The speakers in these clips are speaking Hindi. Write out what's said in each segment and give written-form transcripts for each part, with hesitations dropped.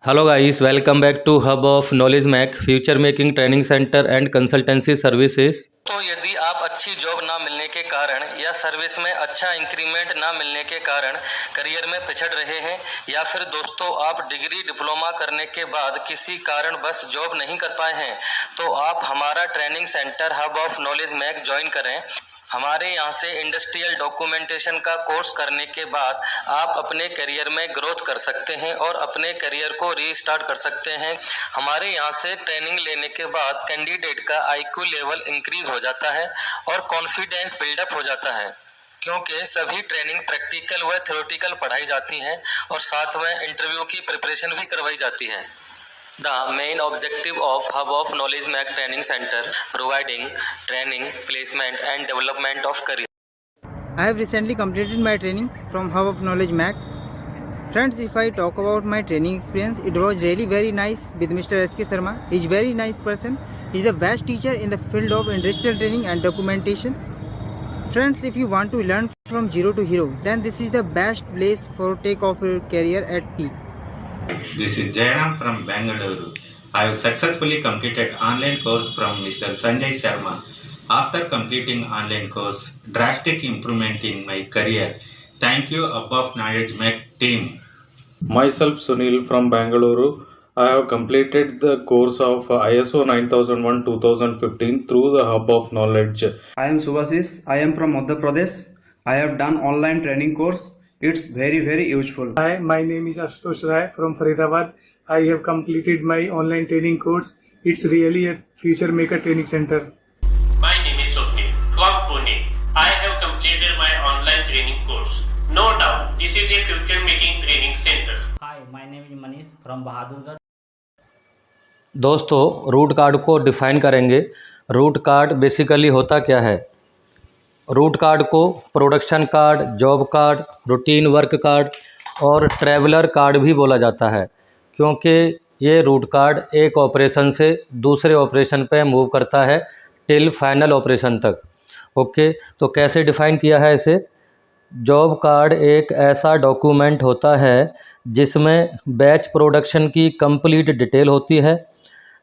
Hello guys, welcome back to hub of knowledge Mac future making training centre and consultancy services. तो यदि आप अच्छी जॉब ना मिलने के कारण या सर्विस में अच्छा इंक्रीमेंट ना मिलने के कारण करियर में पिछड़ रहे हैं, या फिर दोस्तों आप डिग्री डिप्लोमा करने के बाद किसी कारण बस जॉब नहीं कर पाए हैं, तो आप हमारा training centre hub of knowledge Mac join करें। हमारे यहाँ से इंडस्ट्रियल डॉक्यूमेंटेशन का कोर्स करने के बाद आप अपने करियर में ग्रोथ कर सकते हैं और अपने करियर को रीस्टार्ट कर सकते हैं। हमारे यहाँ से ट्रेनिंग लेने के बाद कैंडिडेट का आईक्यू लेवल इंक्रीज हो जाता है और कॉन्फिडेंस बिल्डअप हो जाता है, क्योंकि सभी ट्रेनिंग प्रैक्टिकल व थ्योरेटिकल पढ़ाई जाती हैं और साथ में इंटरव्यू की प्रिपरेशन भी करवाई जाती है। The main objective of Hub of Knowledge Mac Training Center providing training, placement and development of career. I have recently completed my training from Hub of Knowledge Mac. Friends, if I talk about my training experience, it was really very nice with Mr. S.K. Sharma. He is a very nice person. He is the best teacher in the field of industrial training and documentation. Friends, if you want to learn from zero to hero, then this is the best place for take off your career at peak. This is Jairam from Bangalore. I have successfully completed online course from Mr. Sanjay Sharma. After completing online course, drastic improvement in my career. Thank you above knowledge Mac team. Myself Sunil from Bangalore. I have completed the course of ISO 9001 2015 through the Hub of Knowledge. I am Subhasis. I am from Madhya Pradesh. I have done online training course. It's very useful. Hi, my name is Ashutosh Rai from Faridabad. I have completed my online training course. It's really a future maker training center. My name is Swapnil from Pune. I have completed my online training course. No doubt, this is a future making training center. Hi, my name is Manish from Bahadurgarh. दोस्तों, रूट कार्ड को डिफाइन करेंगे। रूट कार्ड बेसिकली होता क्या है? रूट कार्ड को production card, job card, routine work card और ट्रैवलर कार्ड भी बोला जाता है, क्योंकि ये रूट कार्ड एक ऑपरेशन से दूसरे ऑपरेशन पे मूव करता है टिल फाइनल ऑपरेशन तक। ओके, तो कैसे डिफ़ाइन किया है इसे? जॉब कार्ड एक ऐसा डॉक्यूमेंट होता है जिसमें बैच प्रोडक्शन की कंप्लीट डिटेल होती है,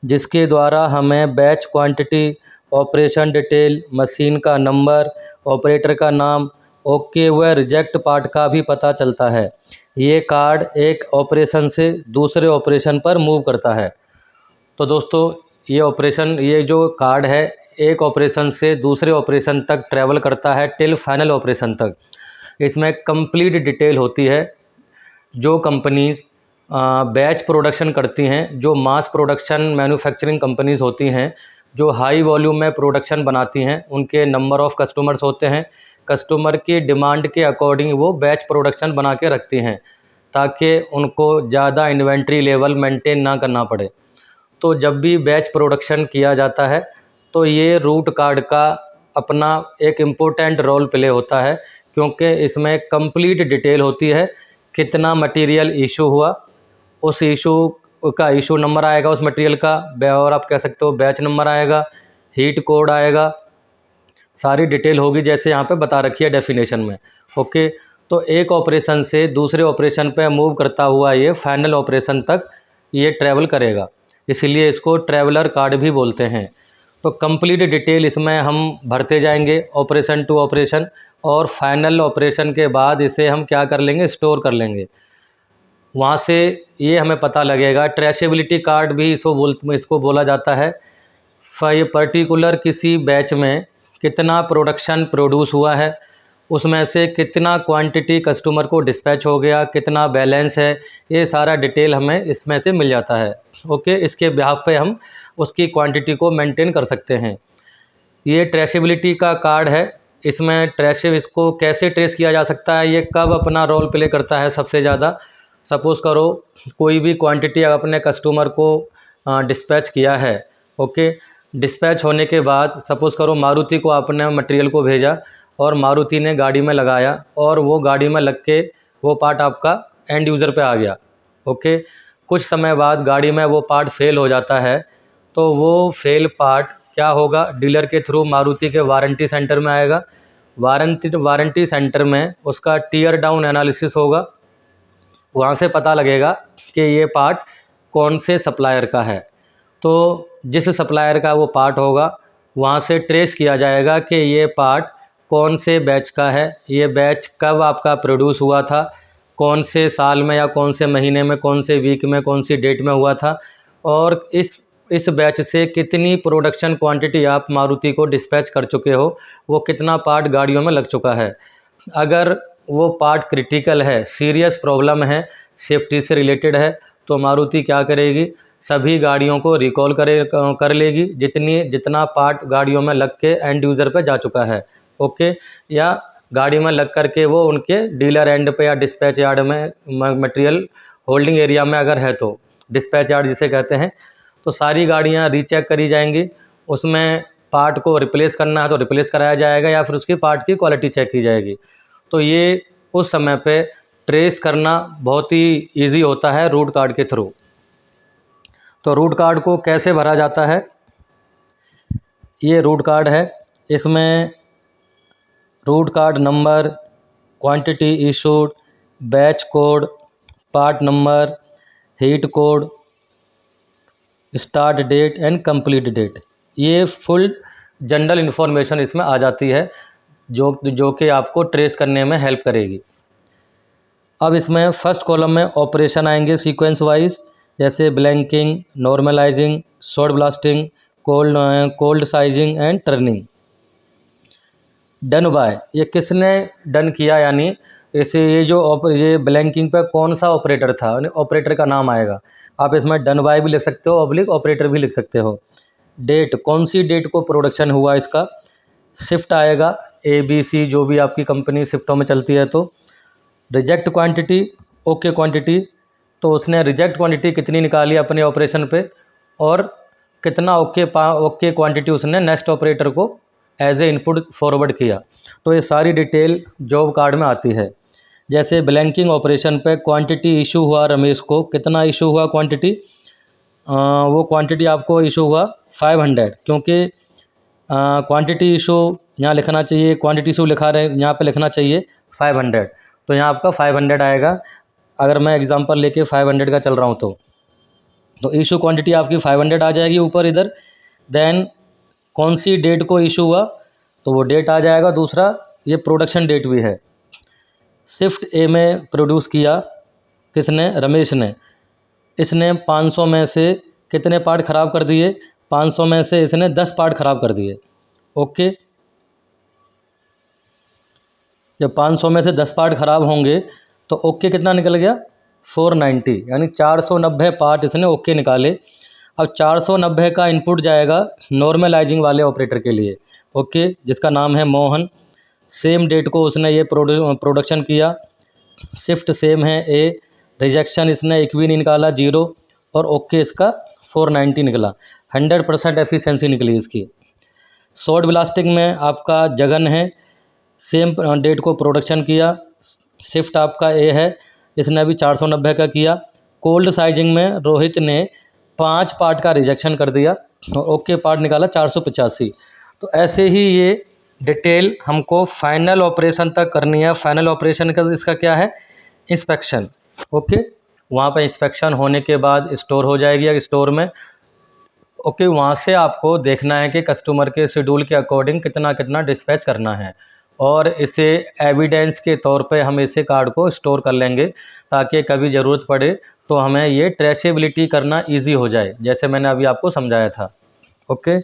जिसके द्वारा हमें batch quantity, operation detail, machine का नंबर, ऑपरेटर का नाम, ओके व रिजेक्ट पार्ट का भी पता चलता है। ये कार्ड एक ऑपरेशन से दूसरे ऑपरेशन पर मूव करता है। तो दोस्तों, ये जो कार्ड है एक ऑपरेशन से दूसरे ऑपरेशन तक ट्रैवल करता है टिल फाइनल ऑपरेशन तक। इसमें कंप्लीट डिटेल होती है। जो कंपनीज़ बैच प्रोडक्शन करती हैं, जो मास प्रोडक्शन मैन्युफैक्चरिंग कंपनीज़ होती हैं, जो हाई वॉल्यूम में प्रोडक्शन बनाती हैं, उनके नंबर ऑफ़ कस्टमर्स होते हैं। कस्टमर की डिमांड के अकॉर्डिंग वो बैच प्रोडक्शन बना के रखती हैं, ताकि उनको ज़्यादा इन्वेंट्री लेवल मेंटेन ना करना पड़े। तो जब भी बैच प्रोडक्शन किया जाता है तो ये रूट कार्ड का अपना एक इम्पोर्टेंट रोल प्ले होता है, क्योंकि इसमें कंप्लीट डिटेल होती है। कितना मटेरियल इशू हुआ, उस इशू का इशू नंबर आएगा उस मटेरियल का, और आप कह सकते हो बैच नंबर आएगा, हीट कोड आएगा, सारी डिटेल होगी जैसे यहाँ पे बता रखी है डेफिनेशन में। ओके, तो एक ऑपरेशन से दूसरे ऑपरेशन पे मूव करता हुआ ये फाइनल ऑपरेशन तक ये ट्रैवल करेगा, इसीलिए इसको ट्रैवलर कार्ड भी बोलते हैं। तो कंप्लीट डिटेल इसमें हम भरते जाएंगे ऑपरेशन टू ऑपरेशन, और फाइनल ऑपरेशन के बाद इसे हम क्या कर लेंगे, स्टोर कर लेंगे। वहाँ से ये हमें पता लगेगा। ट्रेसेबिलिटी कार्ड भी इसको बोला जाता है। ये पर्टिकुलर किसी बैच में कितना प्रोडक्शन प्रोड्यूस हुआ है, उसमें से कितना क्वांटिटी कस्टमर को डिस्पैच हो गया, कितना बैलेंस है, ये सारा डिटेल हमें इसमें से मिल जाता है। ओके, इसके बिहाफ पे हम उसकी क्वांटिटी को मेंटेन कर सकते हैं। ये ट्रेसेबिलिटी का कार्ड है। इसमें इसको कैसे ट्रेस किया जा सकता है, ये कब अपना रोल प्ले करता है सबसे ज़्यादा? सपोज़ करो कोई भी क्वांटिटी अपने कस्टमर को डिस्पैच किया है। ओके, डिस्पैच होने के बाद सपोज़ करो मारुति को आपने मटेरियल को भेजा और मारुति ने गाड़ी में लगाया, और वो गाड़ी में लग के वो पार्ट आपका एंड यूज़र पे आ गया। ओके, कुछ समय बाद गाड़ी में वो पार्ट फेल हो जाता है, तो वो फेल पार्ट क्या होगा, डीलर के थ्रू मारुति के वारंटी सेंटर में आएगा। वारंटी सेंटर में उसका टीयर डाउन एनालिसिस होगा। वहाँ से पता लगेगा कि ये पार्ट कौन से सप्लायर का है। तो जिस सप्लायर का वो पार्ट होगा वहाँ से ट्रेस किया जाएगा कि ये पार्ट कौन से बैच का है, ये बैच कब आपका प्रोड्यूस हुआ था, कौन से साल में या कौन से महीने में, कौन से वीक में, कौन सी डेट में हुआ था, और इस बैच से कितनी प्रोडक्शन क्वांटिटी आप मारुति को डिस्पैच कर चुके हो, वो कितना पार्ट गाड़ियों में लग चुका है। अगर वो पार्ट क्रिटिकल है, सीरियस प्रॉब्लम है, सेफ्टी से रिलेटेड है, तो मारुति क्या करेगी, सभी गाड़ियों को रिकॉल कर लेगी जितना पार्ट गाड़ियों में लग के एंड यूज़र पे जा चुका है। ओके, या गाड़ी में लग करके वो उनके डीलर एंड पे या डिस्पैच यार्ड में, मटेरियल होल्डिंग एरिया में अगर है तो डिस्पैच यार्ड जिसे कहते हैं, तो सारी गाड़ियां रीचेक करी जाएंगी। उसमें पार्ट को रिप्लेस करना है तो रिप्लेस कराया जाएगा या फिर उसकी पार्ट की क्वालिटी चेक की जाएगी। तो ये उस समय पे ट्रेस करना बहुत ही ईजी होता है रूट कार्ड के थ्रू। तो रूट कार्ड को कैसे भरा जाता है, ये रूट कार्ड है, इसमें route card number, quantity issued, batch code, part number, heat code, start date and complete date, ये फुल जनरल इन्फॉर्मेशन इसमें आ जाती है जो कि आपको ट्रेस करने में हेल्प करेगी। अब इसमें फर्स्ट कॉलम में ऑपरेशन आएंगे सीक्वेंस वाइज, जैसे blanking, normalising, short blasting, cold sizing and turning. Done by, ये किसने डन किया, यानी इसे ये ब्लैंकिंग पे कौन सा ऑपरेटर था, यानी ऑपरेटर का नाम आएगा। आप इसमें डन बाय भी लिख सकते हो, ऑब्लिक ऑपरेटर भी लिख सकते हो। डेट, कौन सी डेट को प्रोडक्शन हुआ इसका। शिफ्ट आएगा, ABC जो भी आपकी कंपनी शिफ्टों में चलती है। तो रिजेक्ट क्वांटिटी, ओके क्वांटिटी, तो उसने रिजेक्ट क्वांटिटी कितनी निकाली अपने ऑपरेशन पे, और कितना ओके क्वांटिटी उसने नेक्स्ट ऑपरेटर को एज ए इनपुट फॉरवर्ड किया। तो ये सारी डिटेल जॉब कार्ड में आती है। जैसे ब्लैंकिंग ऑपरेशन पे क्वांटिटी इशू हुआ रमेश को, कितना इशू हुआ क्वांटिटी, वो क्वांटिटी आपको इशू हुआ 500, क्योंकि क्वांटिटी इशू यहाँ लिखना चाहिए, क्वांटिटी इशू लिखा रहे यहाँ पे लिखना चाहिए 500, तो यहाँ आपका 500 आएगा। अगर मैं एग्जांपल लेके 500 का चल रहा हूँ तो इशू क्वांटिटी आपकी 500 आ जाएगी ऊपर इधर। देन कौन सी डेट को इशू हुआ, तो वो डेट आ जाएगा। दूसरा ये प्रोडक्शन डेट भी है। शिफ्ट ए में प्रोड्यूस किया किसने, रमेश ने। इसने 500 में से कितने पार्ट ख़राब कर दिए, 500 में से इसने 10 पार्ट ख़राब कर दिए। ओके, जब 500 में से 10 पार्ट ख़राब होंगे तो ओके कितना निकल गया, 490, यानी 490 पार्ट इसने ओके निकाले। अब 490 का इनपुट जाएगा नॉर्मलाइजिंग वाले ऑपरेटर के लिए, ओके, जिसका नाम है मोहन। सेम डेट को उसने ये प्रोडक्शन किया। शिफ्ट सेम है ए, रिजेक्शन इसने एक भी नहीं निकाला, 0, और ओके इसका 490 निकला। 100% एफिशिएंसी निकली इसकी। शॉर्ट ब्लास्टिंग में आपका जगन है, सेम डेट को प्रोडक्शन किया। शिफ्ट आपका ए है, इसने भी 490 का किया। कोल्ड साइजिंग में रोहित ने 5 पार्ट का रिजेक्शन कर दिया और ओके पार्ट निकाला 485। तो ऐसे ही ये डिटेल हमको फाइनल ऑपरेशन तक करनी है। फाइनल ऑपरेशन का इसका क्या है, इंस्पेक्शन। ओके, वहाँ पर इंस्पेक्शन होने के बाद स्टोर हो जाएगी स्टोर में। ओके, वहाँ से आपको देखना है कि कस्टमर के शेड्यूल के अकॉर्डिंग कितना कितना डिस्पैच करना है, और इसे एविडेंस के तौर पे हम इसे कार्ड को स्टोर कर लेंगे ताकि कभी ज़रूरत पड़े तो हमें ये ट्रेसेबिलिटी करना इजी हो जाए, जैसे मैंने अभी आपको समझाया था। ओके।